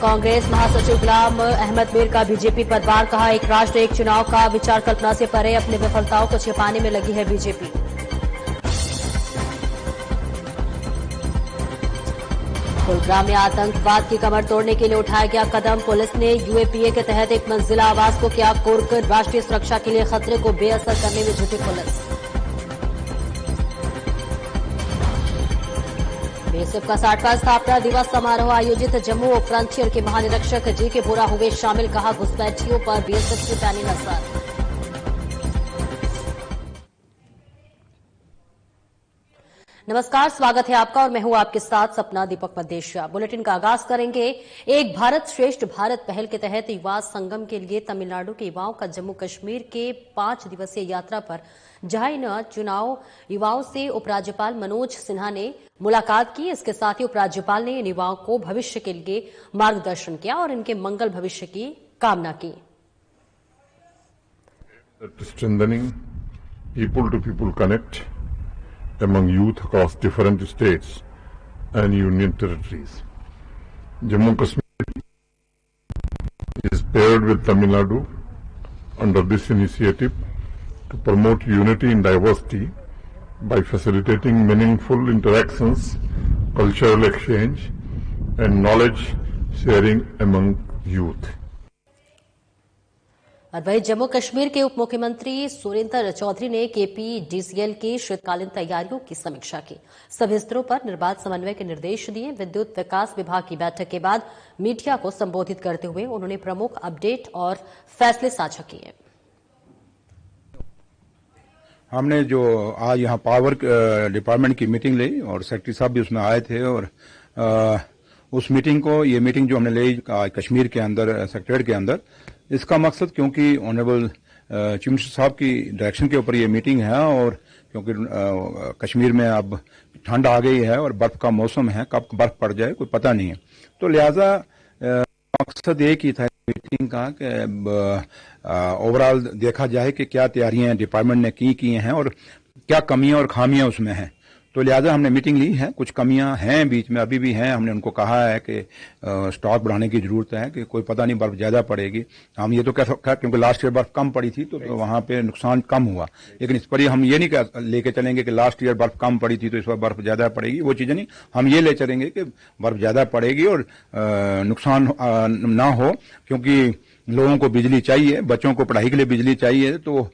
कांग्रेस महासचिव गुलाम अहमद मीर का बीजेपी पदभार, कहा एक राष्ट्र एक चुनाव का विचार कल्पना से परे अपनी विफलताओं को छिपाने में लगी है बीजेपी। कुलगाम में आतंकवाद की कमर तोड़ने के लिए उठाया गया कदम, पुलिस ने यूएपीए के तहत एक मंजिला आवास को किया कुर्क, राष्ट्रीय सुरक्षा के लिए खतरे को बेअसर करने में जुटी पुलिस। बीएसएफ का 60वां स्थापना दिवस समारोह आयोजित, जम्मू उप फ्रंटियर के महानिरीक्षक जी के बोरा हुए शामिल, कहा घुसपैठियों पर बीएसएफ की पैनी नजर। नमस्कार, स्वागत है आपका और मैं हूं आपके साथ सपना दीपक मदेशिया। बुलेटिन का आगाज करेंगे। एक भारत श्रेष्ठ भारत पहल के तहत युवा संगम के लिए तमिलनाडु के युवाओं का जम्मू कश्मीर के 5 दिवसीय यात्रा पर जहां इन चुनाव युवाओं से उपराज्यपाल मनोज सिन्हा ने मुलाकात की। इसके साथ ही उपराज्यपाल ने इन युवाओं को भविष्य के लिए मार्गदर्शन किया और इनके मंगल भविष्य की कामना की। Strengthening people-to-people connect among youth across different states and union territories. Jammu Kashmir is paired with Tamil Nadu under this initiative to promote unity in diversity by facilitating meaningful interactions, cultural exchange and knowledge sharing among youth. और वहीं जम्मू कश्मीर के उप मुख्यमंत्री सुरेंद्र चौधरी ने केपीडीसीएल की शीतकालीन तैयारियों की समीक्षा की। सभी स्तरों पर निर्बाध समन्वय के निर्देश दिए। विद्युत विकास विभाग की बैठक के बाद मीडिया को संबोधित करते हुए उन्होंने प्रमुख अपडेट और फैसले साझा किए। हमने जो आज यहाँ पावर डिपार्टमेंट की मीटिंग ली और सेक्रेटरी साहब भी उसमें आए थे और उस मीटिंग को ये मीटिंग जो हमने ली कश्मीर के अंदर सेक्रेटरीट के अंदर, इसका मकसद क्योंकि ऑनरेबल चीफ मिनिस्टर साहब की डायरेक्शन के ऊपर ये मीटिंग है और क्योंकि कश्मीर में अब ठंड आ गई है और बर्फ का मौसम है, कब बर्फ पड़ जाए कोई पता नहीं है, तो लिहाजा मकसद एक ही था मीटिंग का कि ओवरऑल देखा जाए कि क्या तैयारियां डिपार्टमेंट ने की हैं और क्या कमियां और खामियां उसमें हैं। तो लिहाजा हमने मीटिंग ली है। कुछ कमियां हैं बीच में अभी भी हैं, हमने उनको कहा है कि स्टॉक बढ़ाने की जरूरत है कि कोई पता नहीं बर्फ ज्यादा पड़ेगी। हम ये तो कह सकते हैं क्योंकि लास्ट ईयर बर्फ कम पड़ी थी तो वहां पे नुकसान कम हुआ, लेकिन इस पर हम ये नहीं लेके चलेंगे कि लास्ट ईयर बर्फ कम पड़ी थी तो इस बार बर्फ ज्यादा पड़ेगी, वो चीजें नहीं। हम ये ले चलेंगे कि बर्फ ज्यादा पड़ेगी और नुकसान ना हो, क्योंकि लोगों को बिजली चाहिए, बच्चों को पढ़ाई के लिए बिजली चाहिए। तो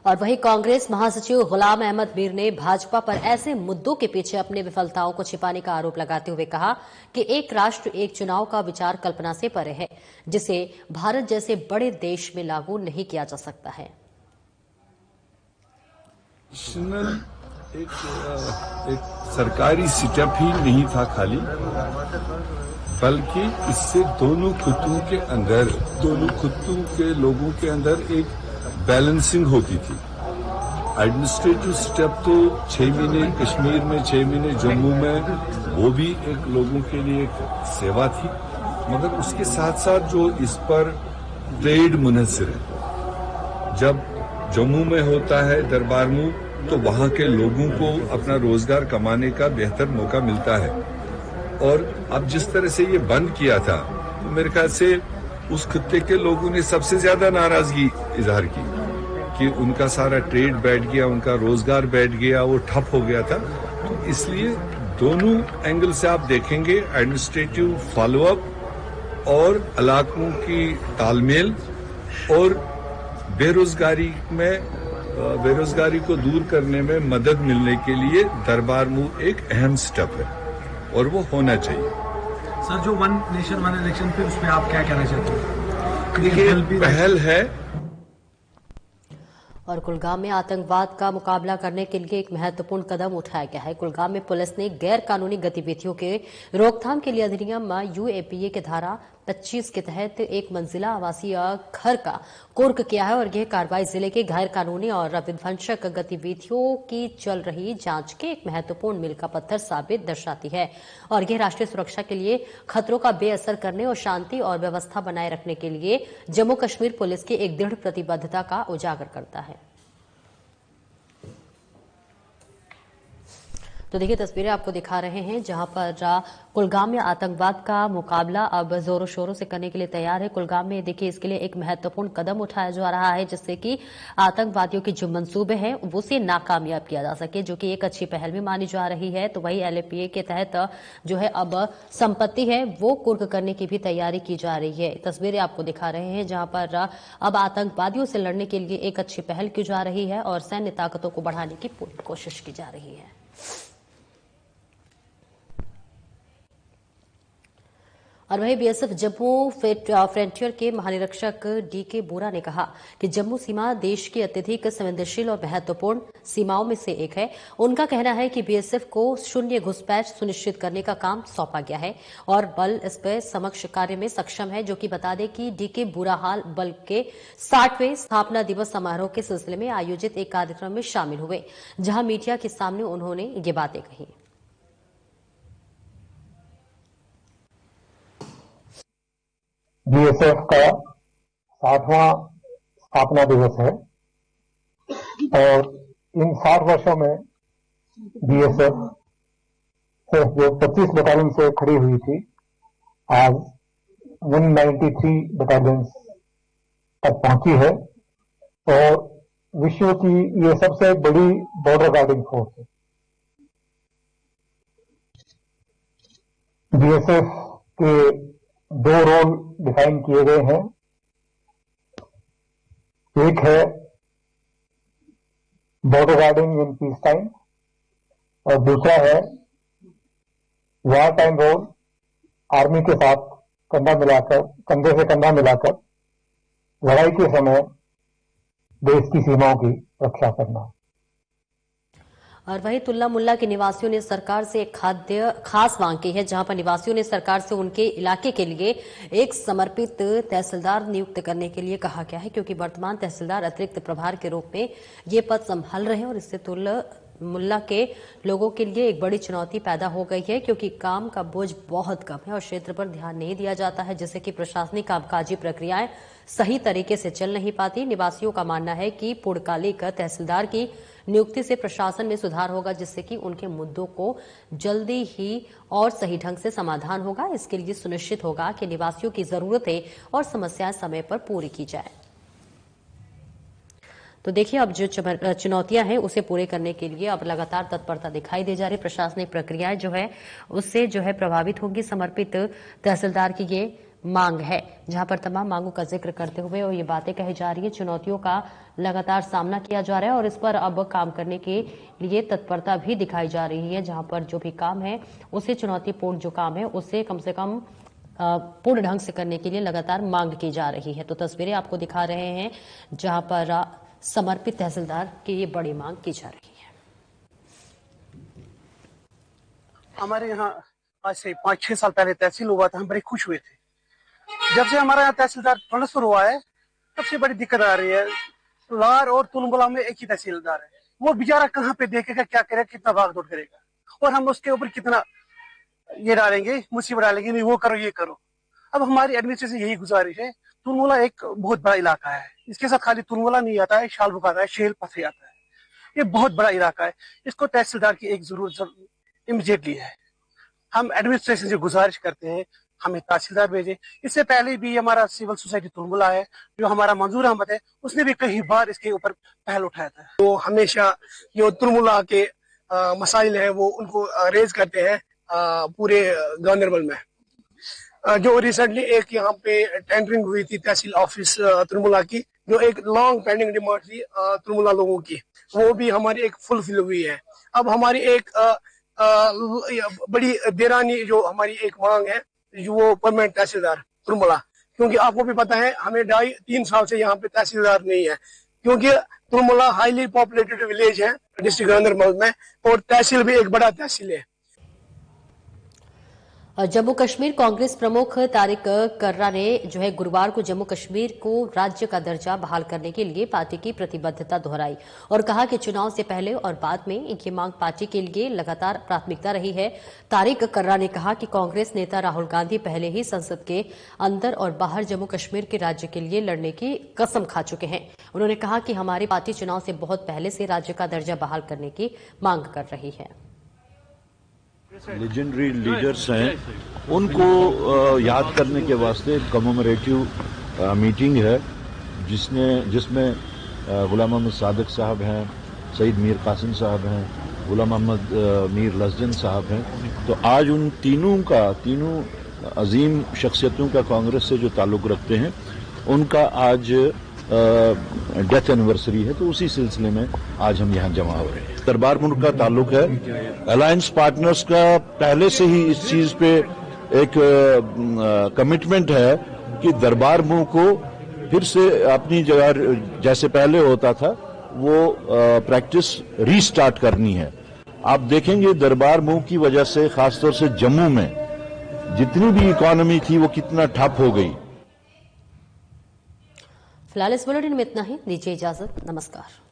और वहीं कांग्रेस महासचिव गुलाम अहमद मीर ने भाजपा पर ऐसे मुद्दों के पीछे अपनी विफलताओं को छिपाने का आरोप लगाते हुए कहा कि एक राष्ट्र एक चुनाव का विचार कल्पना से परे है, जिसे भारत जैसे बड़े देश में लागू नहीं किया जा सकता है। एक सरकारी सेटअप ही नहीं था खाली, बल्कि इससे दोनों खित्तों के लोगों के अंदर एक बैलेंसिंग होती थी। एडमिनिस्ट्रेटिव स्टेप तो 6 महीने कश्मीर में, 6 महीने जम्मू में, वो भी एक लोगों के लिए एक सेवा थी, मगर उसके साथ साथ जो इस पर ट्रेड मुनहसर है। जब जम्मू में होता है दरबार मूव तो वहां के लोगों को अपना रोजगार कमाने का बेहतर मौका मिलता है, और अब जिस तरह से ये बंद किया था तो मेरे ख्याल से उस खित्ते के लोगों ने सबसे ज्यादा नाराजगी इजहार की कि उनका सारा ट्रेड बैठ गया, उनका रोजगार बैठ गया, वो ठप हो गया था। तो इसलिए दोनों एंगल से आप देखेंगे, एडमिनिस्ट्रेटिव फॉलोअप और इलाकों की तालमेल और बेरोजगारी को दूर करने में मदद मिलने के लिए दरबार मूव एक अहम स्टेप है और वो होना चाहिए। सर, जो वन नेशन वन इलेक्शन पे उसमें आप क्या कहना चाहते हैं? देखिए, पहल है। और कुलगाम में आतंकवाद का मुकाबला करने के लिए एक महत्वपूर्ण कदम उठाया गया है। कुलगाम में पुलिस ने गैर कानूनी गतिविधियों के रोकथाम के लिए अधिनियम यूएपीए के धारा 25 के तहत एक मंजिला आवासीय घर का कुर्क किया है और यह कार्रवाई जिले के गैर कानूनी और विध्वंसक गतिविधियों की चल रही जांच के एक महत्वपूर्ण मील का पत्थर साबित दर्शाती है और यह राष्ट्रीय सुरक्षा के लिए खतरों का बेअसर करने और शांति और व्यवस्था बनाए रखने के लिए जम्मू कश्मीर पुलिस की एक दृढ़ प्रतिबद्धता का उजागर करता है। तो देखिए तस्वीरें आपको दिखा रहे हैं जहां पर कुलगाम में आतंकवाद का मुकाबला अब जोरों शोरों से करने के लिए तैयार है। कुलगाम में देखिए इसके लिए एक महत्वपूर्ण कदम उठाया जा रहा है जिससे कि आतंकवादियों के जो मंसूबे हैं उसे नाकामयाब किया जा सके, जो कि एक अच्छी पहल भी मानी जा रही है। तो वही LAPA के तहत जो है अब संपत्ति है वो कुर्क करने की भी तैयारी की जा रही है। तस्वीरें आपको दिखा रहे हैं जहां पर अब आतंकवादियों से लड़ने के लिए एक अच्छी पहल की जा रही है और सैन्य ताकतों को बढ़ाने की पूरी कोशिश की जा रही है। और वहीं BSF जम्मू फ्रंटियर के महानिरीक्षक DK बोरा ने कहा कि जम्मू सीमा देश की अत्यधिक संवेदनशील और महत्वपूर्ण सीमाओं में से एक है। उनका कहना है कि BSF को शून्य घुसपैठ सुनिश्चित करने का काम सौंपा गया है और बल इस पर समक्ष कार्य में सक्षम है। जो कि बता दें कि DK बोरा हाल बल के 60वें स्थापना दिवस समारोह के सिलसिले में आयोजित एक कार्यक्रम में शामिल हुए, जहां मीडिया के सामने उन्होंने ये बातें कही। BSF का 60वां स्थापना दिवस है और इन 60 वर्षों में BSF सिर्फ जो 25 बटालियन से खड़ी हुई थी, आज 193 बटालियन तक पहुंची है और विश्व की ये सबसे बड़ी बॉर्डर गार्डिंग फोर्स है। BSF के 2 रोल डिफाइन किए गए हैं। एक है border guarding in peace time और दूसरा है वार टाइम रोल, आर्मी के साथ कंधे से कंधा मिलाकर लड़ाई के समय देश की सीमाओं की रक्षा करना। और वहीं तुल्ला मुल्ला के निवासियों ने सरकार से एक खास मांग की है, जहां पर निवासियों ने सरकार से उनके इलाके के लिए एक समर्पित तहसीलदार नियुक्त करने के लिए कहा गया है, क्योंकि वर्तमान तहसीलदार अतिरिक्त प्रभार के रूप में ये पद संभाल रहे हैं और इससे तुल्ला मुल्ला के लोगों के लिए एक बड़ी चुनौती पैदा हो गई है, क्योंकि काम का बोझ बहुत कम है और क्षेत्र पर ध्यान नहीं दिया जाता है, जिससे कि प्रशासनिक कामकाजी प्रक्रियाएं सही तरीके से चल नहीं पाती। निवासियों का मानना है कि पूर्णकालिक तहसीलदार की नियुक्ति से प्रशासन में सुधार होगा, जिससे कि उनके मुद्दों को जल्दी ही और सही ढंग से समाधान होगा। इसके लिए सुनिश्चित होगा कि निवासियों की जरूरतें और समस्याएं समय पर पूरी की जाए। तो देखिए अब जो चुनौतियां हैं उसे पूरे करने के लिए अब लगातार तत्परता दिखाई दे जा रही। प्रशासनिक प्रक्रियाएं जो है उससे जो है प्रभावित होंगी। समर्पित तहसीलदार की ये मांग है, जहां पर तमाम मांगों का जिक्र करते हुए और ये बातें कही जा रही है। चुनौतियों का लगातार सामना किया जा रहा है और इस पर अब काम करने के लिए तत्परता भी दिखाई जा रही है, जहां पर जो भी काम है उसे चुनौतीपूर्ण जो काम है उसे कम से कम पूर्ण ढंग से करने के लिए लगातार मांग की जा रही है। तो तस्वीरें आपको दिखा रहे हैं जहां पर समर्पित तहसीलदार की ये बड़ी मांग की जा रही है। हमारे यहाँ आज से 5-6 साल पहले तहसील हुआ था, हम बड़े खुश हुए थे। जब से हमारा यहाँ तहसीलदार ट्रांसफर हुआ है तब से बड़ी दिक्कत आ रही है। लार और तुलमुला में एक ही तहसीलदार है, वो बेचारा कहाँ पे देखेगा, क्या करेगा, कितना भाग दौड़ करेगा और हम उसके ऊपर कितना ये डालेंगे, मुसीबत डालेंगे, नहीं वो करो ये करो। अब हमारी एडमिनिस्ट्रेशन यही गुजारिश है, तुलमुला एक बहुत बड़ा इलाका है, इसके साथ खाली तुलमुला नहीं आता है, शालबुक आता है, शेल पथरी आता है, ये बहुत बड़ा इलाका है, इसको तहसीलदार की एक जरूरत इमीडिएटली है। हम एडमिनिस्ट्रेशन से गुजारिश करते हैं हमें तहसीलदार भेजे। इससे पहले भी हमारा सिविल सोसाइटी तुलमुला है जो हमारा मंजूर अहमद है, उसने भी कई बार इसके ऊपर पहल उठाया था। तो हमेशा जो तुलमुला के मसाइल है वो उनको रेज करते हैं पूरे गांधरबल में। जो रिसेंटली एक यहाँ पे टेंडरिंग हुई थी तहसील ऑफिस तुलमुला की, जो एक लॉन्ग पेंडिंग डिमांड थी तुलमुला लोगों की, वो भी हमारी एक फुलफिल हुई है। अब हमारी एक बड़ी देरानी जो हमारी एक मांग है जो वो परमानेंट तहसीलदार तुलमुला, क्योंकि आपको भी पता है हमें 2.5-3 साल से यहाँ पे तहसीलदार नहीं है, क्योंकि तुलमुला हाईली पॉपुलेटेड विलेज है डिस्ट्रिक्ट गांधरबल में और तहसील भी एक बड़ा तहसील है। जम्मू कश्मीर कांग्रेस प्रमुख तारिक कर्रा ने जो है गुरुवार को जम्मू कश्मीर को राज्य का दर्जा बहाल करने के लिए पार्टी की प्रतिबद्धता दोहराई और कहा कि चुनाव से पहले और बाद में ये मांग पार्टी के लिए लगातार प्राथमिकता रही है। तारिक कर्रा ने कहा कि कांग्रेस नेता राहुल गांधी पहले ही संसद के अंदर और बाहर जम्मू कश्मीर के राज्य के लिए लड़ने की कसम खा चुके हैं। उन्होंने कहा कि हमारी पार्टी चुनाव से बहुत पहले से राज्य का दर्जा बहाल करने की मांग कर रही है। लेजेंडरी लीडर्स हैं, उनको याद करने के वास्ते कमेमोरेटिव मीटिंग है जिसमें गुलाम मोहम्मद सादिक साहब हैं, सईद मीर कासिम साहब हैं, गुलाम मोहम्मद मीर लस्जन साहब हैं। तो आज उन तीनों अजीम शख्सियतों का कांग्रेस से जो ताल्लुक रखते हैं, उनका आज डेथ एनिवर्सरी है, तो उसी सिलसिले में आज हम यहाँ जमा हो रहे हैं। दरबार मुल्क का ताल्लुक है, अलायंस पार्टनर्स का पहले से ही इस चीज पे एक कमिटमेंट है कि दरबार मुल्क को फिर से अपनी जगह जैसे पहले होता था वो प्रैक्टिस रीस्टार्ट करनी है। आप देखेंगे दरबार मुल्क की वजह से खासतौर से जम्मू में जितनी भी इकोनॉमी थी वो कितना ठप हो गई। फिलहाल इस बुलेटिन में इतना ही, दीजिए इजाजत, नमस्कार।